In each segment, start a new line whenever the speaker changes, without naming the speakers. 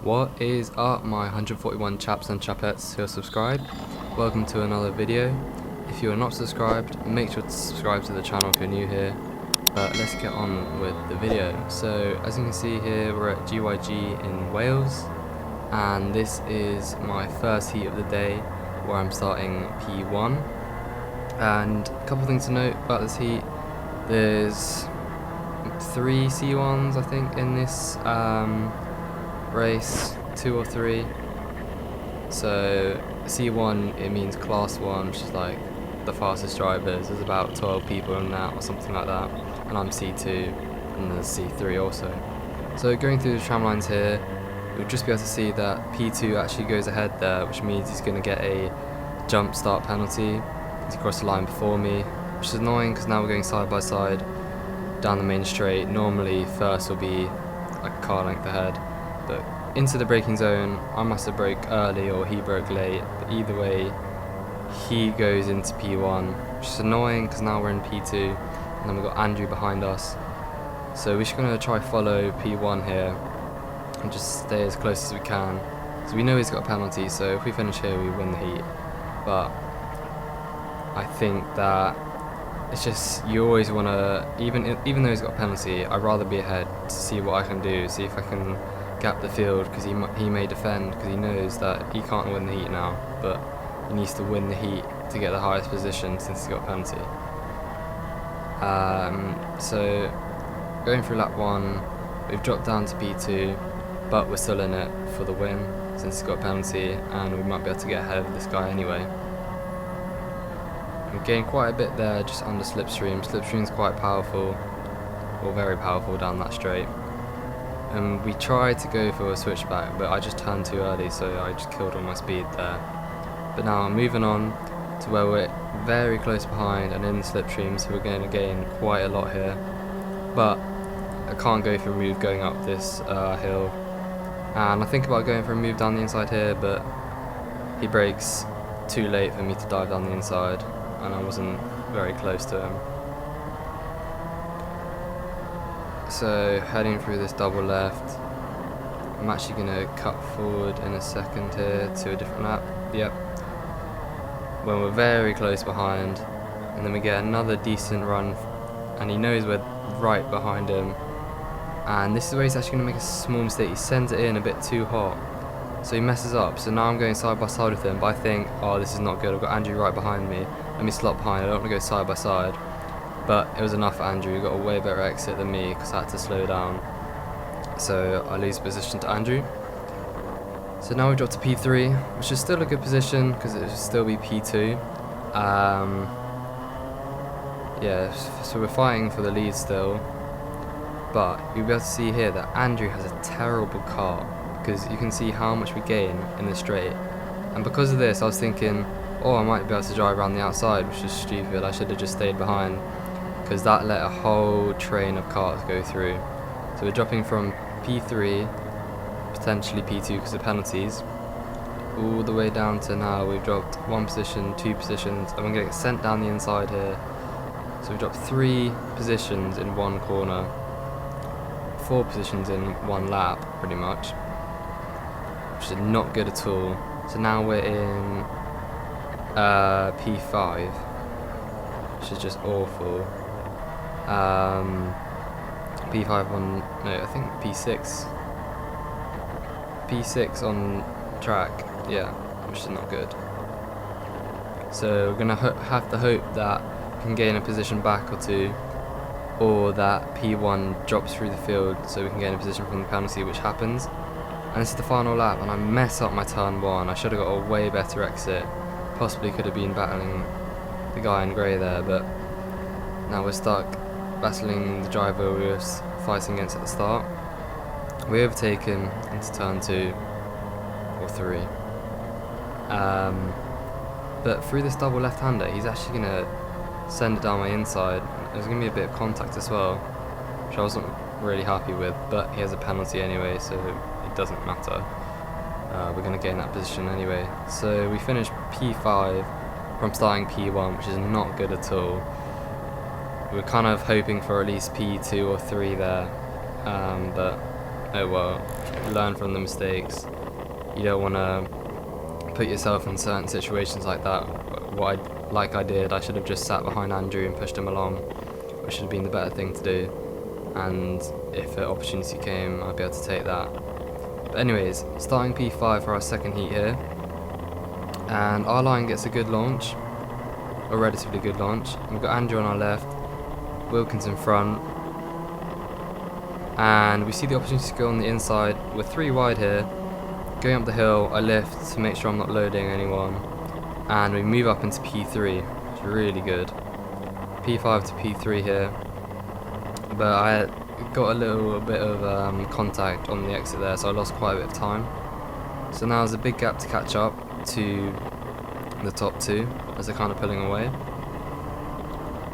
What is up, my 141 chaps and chapettes who are subscribed? Welcome to another video. If you are not subscribed, make sure to subscribe to the channel if you're new here. But let's get on with the video. So as you can see here, we're at GYG in Wales, and this is my first heat of the day where I'm starting P1. And a couple things to note about this heat: there's 3 C1s I think in this race, 2 or 3. So C1, it means class 1, which is like the fastest drivers. There's about 12 people in that or something like that, and I'm C2 and there's C3 also. So going through the tram lines here, you'll just be able to see that P2 actually goes ahead there, which means he's going to get a jump start penalty. He's crossed the line before me, which is annoying because now we're going side by side down the main straight. Normally first will be like a car length ahead, but into the braking zone I must have broke early or he broke late, but either way he goes into P1, which is annoying because now we're in P2 and then we've got Andrew behind us. So we're just going to try follow P1 here and just stay as close as we can, so we know he's got a penalty, so if we finish here we win the heat. But I think that it's just, you always want to, even though he's got a penalty, I'd rather be ahead to see what I can do, see if I can gap the field, because he may defend, because he knows that he can't win the heat now, but he needs to win the heat to get the highest position since he's got a penalty. So going through lap 1, we've dropped down to P2, but we're still in it for the win since he's got a penalty, and we might be able to get ahead of this guy anyway. We gained quite a bit there just under slipstream. Slipstream's quite powerful, or very powerful down that straight. And we tried to go for a switchback, but I just turned too early, so I just killed all my speed there. But now I'm moving on to where we're very close behind and in the slipstream, so we're going to gain quite a lot here. But I can't go for a move going up this hill, and I think about going for a move down the inside here, but he brakes too late for me to dive down the inside, and I wasn't very close to him. So heading through this double left, I'm actually going to cut forward in a second here to a different lap. Yep. When we're very close behind, and then we get another decent run, and he knows we're right behind him, and this is where he's actually going to make a small mistake. He sends it in a bit too hot, so he messes up. So now I'm going side by side with him, but I think, oh, this is not good. I've got Andrew right behind me. Let me slot behind. I don't want to go side by side. But it was enough for Andrew. He got a way better exit than me because I had to slow down. So I lose position to Andrew. So now we drop to P3, which is still a good position because it would still be P2. Yeah, so we're fighting for the lead still. But you'll be able to see here that Andrew has a terrible car, because you can see how much we gain in the straight. And because of this, I was thinking, oh, I might be able to drive around the outside, which is stupid. I should have just stayed behind, because that let a whole train of cars go through. So we're dropping from P3, potentially P2 because of penalties, all the way down to now we've dropped 1 position, 2 positions, and we're going to get sent down the inside here. So we've dropped 3 positions in 1 corner, 4 positions in 1 lap, pretty much, which is not good at all. So now we're in P5, which is just awful. P5 on, no, I think P6 on track, yeah, which is not good. So we're gonna have to hope that we can gain a position back or 2, or that P1 drops through the field so we can gain a position from the penalty, which happens. And this is the final lap, and I mess up my turn 1. I should have got a way better exit. Possibly could have been battling the guy in grey there, but now we're stuck battling the driver we were fighting against at the start. We overtake him into turn 2 or 3. But through this double left-hander, he's actually going to send it down my inside. There's going to be a bit of contact as well, which I wasn't really happy with, but he has a penalty anyway, so it doesn't matter. We're going to gain that position anyway. So we finished P5 from starting P1, which is not good at all. We're kind of hoping for at least P2 or 3 there, but oh well, learn from the mistakes. You don't want to put yourself in certain situations like that. Like I did, I should have just sat behind Andrew and pushed him along, which should have been the better thing to do. And if an opportunity came, I'd be able to take that. But anyways, starting P5 for our second heat here, and our line gets a good launch, a relatively good launch. We've got Andrew on our left, Wilkins in front, and we see the opportunity to go on the inside. We're 3 wide here. Going up the hill, I lift to make sure I'm not loading anyone, and we move up into P3, which is really good. P5 to P3 here, but I got a little bit of contact on the exit there, so I lost quite a bit of time. So now there's a big gap to catch up to the top 2 as they're kind of pulling away.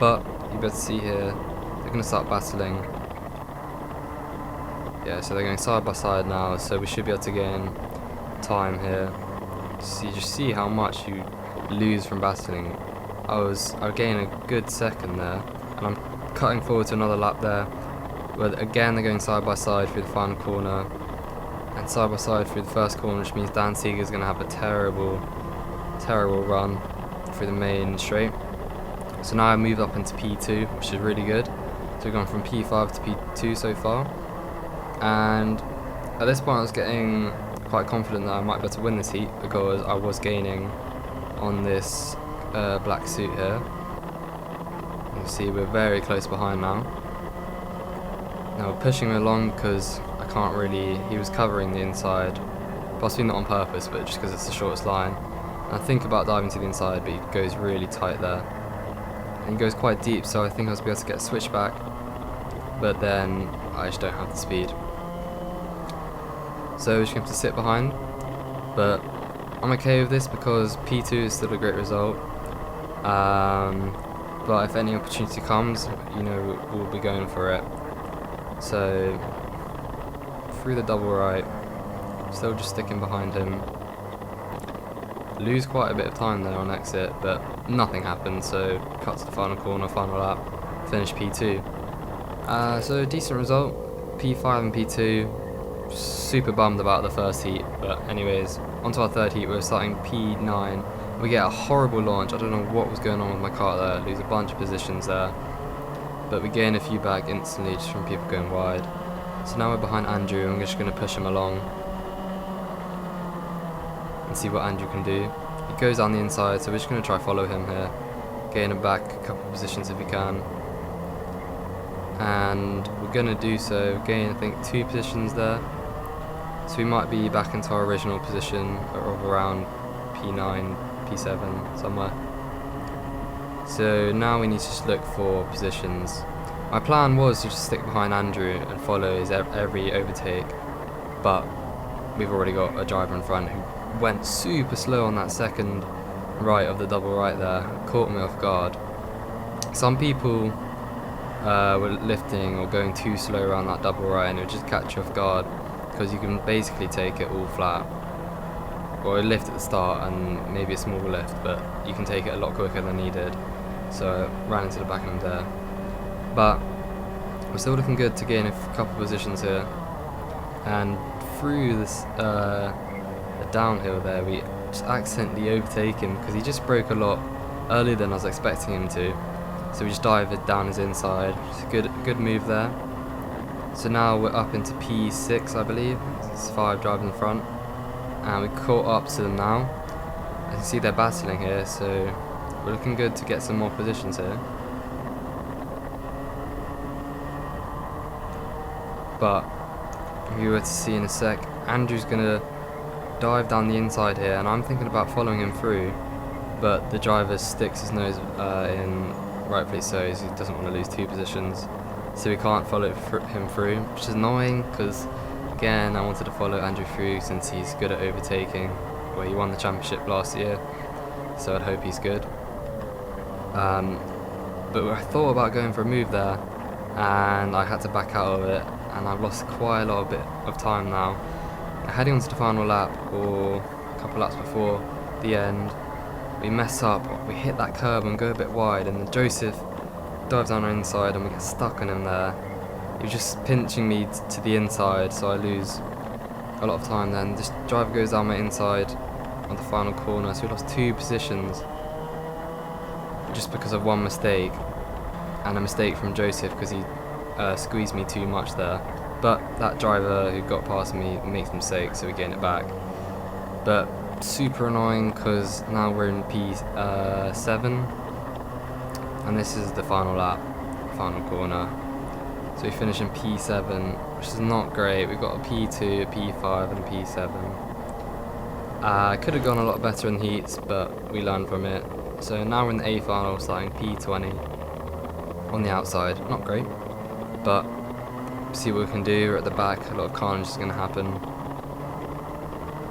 But you better see here, they're going to start battling. Yeah, so they're going side by side now, so we should be able to gain time here. So you just see how much you lose from battling. I gain a good second there, and I'm cutting forward to another lap there. But again, they're going side by side through the final corner, and side by side through the first corner, which means Dan Seeger's going to have a terrible run through the main straight. So now I moved up into P2, which is really good. So we've gone from P5 to P2 so far, and at this point I was getting quite confident that I might be able to win this heat because I was gaining on this black suit here. You can see we're very close behind now. Now we're pushing him along because I can't really, he was covering the inside, possibly not on purpose, but just because it's the shortest line. And I think about diving to the inside, but he goes really tight there. And he goes quite deep, so I think I was able to get a switch back, but then I just don't have the speed. So we're just going to have to sit behind, but I'm okay with this because P2 is still a great result. But if any opportunity comes, you know, we'll be going for it. So through the double right, still just sticking behind him. Lose quite a bit of time there on exit, but nothing happened, so cut to the final corner, final lap, finish P2. So decent result, P5 and P2. Super bummed about the first heat, but anyways, onto our third heat. We're starting P9. We get a horrible launch. I don't know what was going on with my car there, lose a bunch of positions there, but we gain a few back instantly just from people going wide. So now we're behind Andrew, and we're just going to push him along and see what Andrew can do. He goes down the inside, so we're just going to try follow him here, gain him back a couple of positions if we can, and we're going to do so, gain I think 2 positions there. So we might be back into our original position of around P9, P7 somewhere. So now we need to just look for positions. My plan was to just stick behind Andrew and follow his every overtake, but we've already got a driver in front who went super slow on that second right of the double right there, caught me off guard. Some people were lifting or going too slow around that double right, and it would just catch you off guard, because you can basically take it all flat, or a lift at the start and maybe a small lift, but you can take it a lot quicker than needed. So I ran into the back of him there, but we're still looking good to gain a couple positions here. And through this the downhill there, we just accidentally overtake him because he just broke a lot earlier than I was expecting him to. So we just dived it down his inside. It's a good move there. So now we're up into P6, I believe. It's 5 driving in front, and we caught up to them now. I can see they're battling here, so we're looking good to get some more positions here. But if you were to see in a sec, Andrew's gonna dive down the inside here, and I'm thinking about following him through, but the driver sticks his nose in, rightfully so, he doesn't want to lose 2 positions. So we can't follow him through, which is annoying because, again, I wanted to follow Andrew through since he's good at overtaking. Well, he won the championship last year, so I'd hope he's good. But I thought about going for a move there, and I had to back out of it, and I've lost quite a lot of time now. Heading onto the final lap, or a couple laps before the end, we mess up, we hit that curb and go a bit wide, and then Joseph dives down our inside and we get stuck on him there. he was just pinching me to the inside, so I lose a lot of time. Then this driver goes down my inside on the final corner, so we lost 2 positions just because of one mistake, and a mistake from Joseph because he squeezed me too much there. But that driver who got past me makes a mistake, so we gain it back. But super annoying because now we're in P7, and this is the final lap, final corner. So we finish in P7, which is not great. We've got a P2, a P5 and a P7. Could have gone a lot better in heats, but we learned from it. So now we're in the A final, starting P20 on the outside. Not great, but see what we can do. We're at the back, a lot of carnage is going to happen.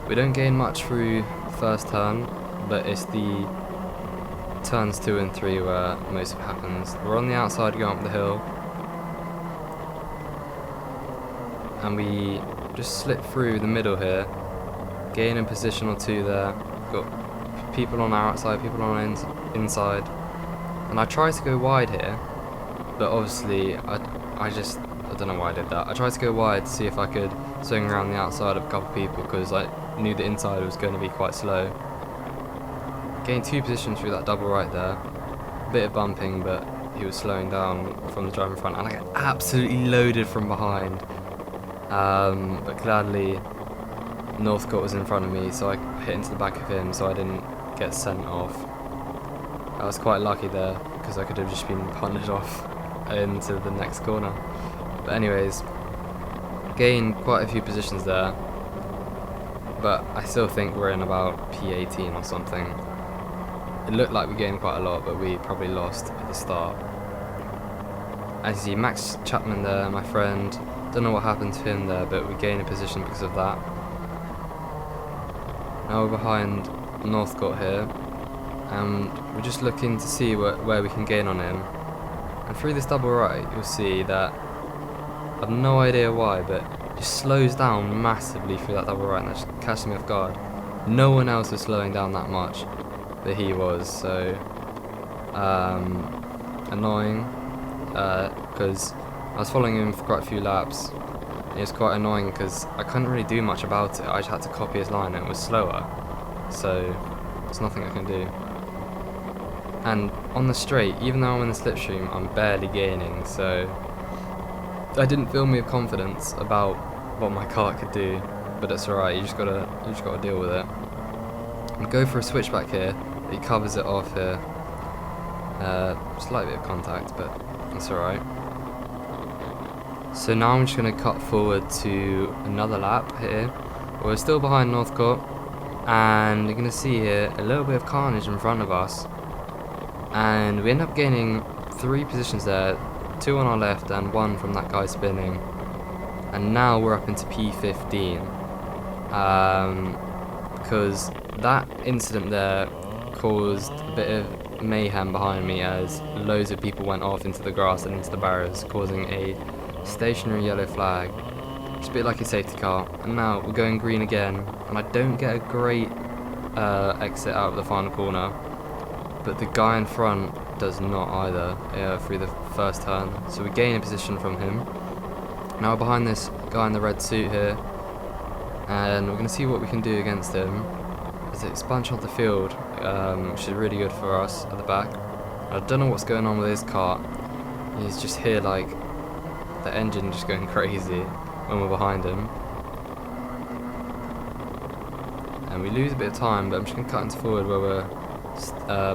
We don't gain much through the first turn, but it's the turns 2 and 3 where most of it happens. We're on the outside going up the hill, and we just slip through the middle here, gain a position or 2 there. Got people on our outside, people on our inside, and I tried to go wide here, but obviously I don't know why I did that. I tried to go wide to see if I could swing around the outside of a couple people because I knew the inside was going to be quite slow. Gained 2 positions through that double right there. Bit of bumping, but he was slowing down from the driver in front, and I got absolutely loaded from behind. But gladly Northcote was in front of me, so I hit into the back of him, so I didn't get sent off. I was quite lucky there because I could have just been punted off into the next corner. But anyways, gained quite a few positions there, but I still think we're in about P18 or something. It looked like we gained quite a lot, but we probably lost at the start. As you see, Max Chapman there, my friend, don't know what happened to him there, but we gained a position because of that. Now we're behind Northcote here, and we're just looking to see where we can gain on him. And through this double right, you'll see that I've no idea why, but it just slows down massively through that double right, and that just catches me off guard. No one else was slowing down that much, but he was, so annoying, because I was following him for quite a few laps. It was quite annoying because I couldn't really do much about it. I just had to copy his line and it was slower, so there's nothing I can do. And on the straight, even though I'm in the slipstream, I'm barely gaining, so I didn't feel me with confidence about what my car could do, but it's alright, you just gotta deal with it. And go for a switchback here, he covers it off here. Slight bit of contact, but that's alright. So now I'm just going to cut forward to another lap here. We're still behind Northcote, and you're going to see here a little bit of carnage in front of us. And we end up gaining 3 positions there, 2 on our left and 1 from that guy spinning. And now we're up into P15. Because that incident there caused a bit of mayhem behind me as loads of people went off into the grass and into the barriers, causing a stationary yellow flag. It's a bit like a safety car, and now we're going green again, and I don't get a great exit out of the final corner, but the guy in front does not either through the first turn, so we gain a position from him. Now we're behind this guy in the red suit here, and we're going to see what we can do against him as it's bunch off the field, which is really good for us at the back. I don't know what's going on with his car. He's just here like the engine just going crazy when we're behind him. And we lose a bit of time, but I'm just going to cut into forward where we're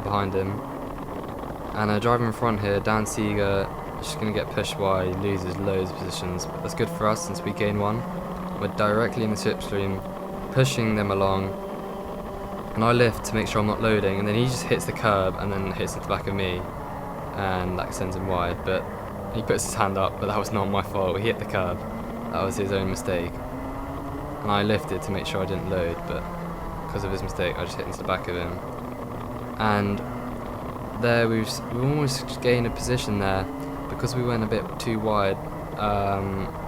behind him. And driving in front here, Dan Seeger, just going to get pushed wide, he loses loads of positions. But that's good for us since we gain 1. We're directly in the slipstream, pushing them along. And I lift to make sure I'm not loading, and then he just hits the curb and then hits into the back of me. And that sends him wide, but he puts his hand up, but that was not my fault. He hit the curb. That was his own mistake. And I lifted to make sure I didn't load, but because of his mistake, I just hit into the back of him. And there we almost gained a position there. Because we went a bit too wide,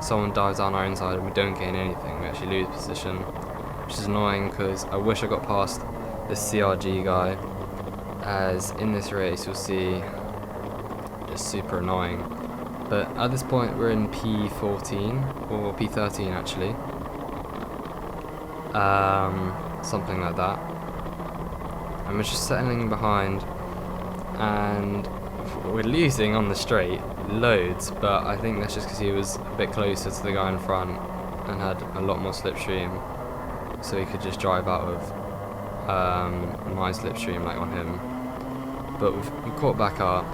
someone dives down our inside and we don't gain anything. We actually lose position, which is annoying because I wish I got past this CRG guy, as in this race you'll see it's super annoying. But at this point we're in P14 or P13 actually, something like that, and we're just settling behind, and we're losing on the straight loads, but I think that's just because he was a bit closer to the guy in front and had a lot more slipstream, so he could just drive out of my slipstream like on him. But we've caught back up.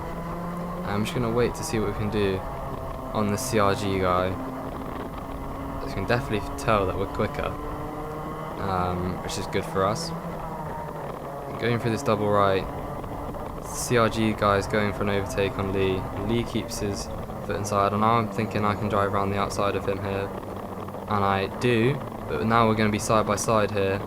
I'm just going to wait to see what we can do on the CRG guy. You can definitely tell that we're quicker, which is good for us. Going through this double right, CRG guy's going for an overtake on Lee. Lee keeps his foot inside, and now I'm thinking I can drive around the outside of him here. And I do, but now we're going to be side by side here.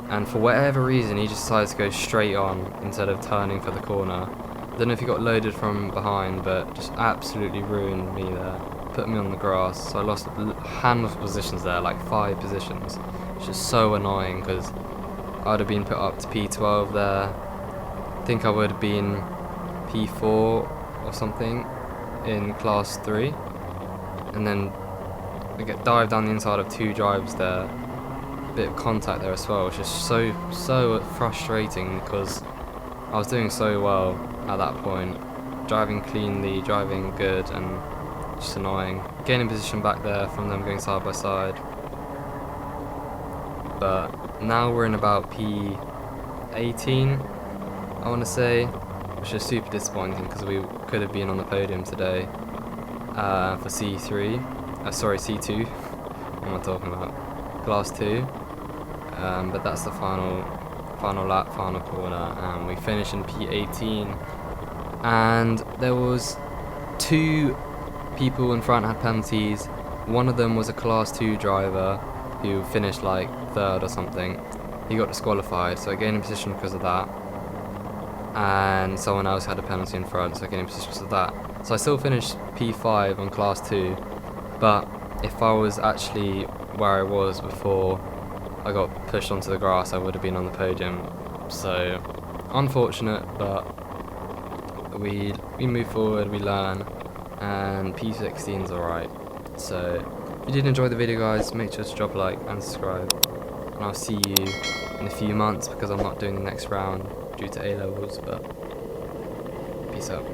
And for whatever reason, he just decides to go straight on instead of turning for the corner. I don't know if he got loaded from behind, but just absolutely ruined me there. Put me on the grass, so I lost handful of positions there, like 5 positions. Which is so annoying because I would have been put up to P12 there. I think I would have been P4 or something in class 3. And then I get dived down the inside of 2 drivers there. A bit of contact there as well, which is so frustrating because I was doing so well at that point, driving cleanly, driving good, and just annoying. Gaining position back there from them going side by side. But now we're in about P18, I want to say, which is super disappointing because we could have been on the podium today for C3. Sorry, C2. What am I talking about? Class 2. But that's the final lap, final corner, and we finished in P18. And there was 2 people in front had penalties. One of them was a class 2 driver who finished like 3rd or something. He got disqualified, so I gained a position because of that. And someone else had a penalty in front, so I gained a position because of that. So I still finished P5 on class 2, but if I was actually where I was before I got pushed onto the grass, I would have been on the podium. So unfortunate, but we move forward, we learn, and P16's alright. So if you did enjoy the video, guys, make sure to drop a like and subscribe, and I'll see you in a few months because I'm not doing the next round due to A-levels, but peace out.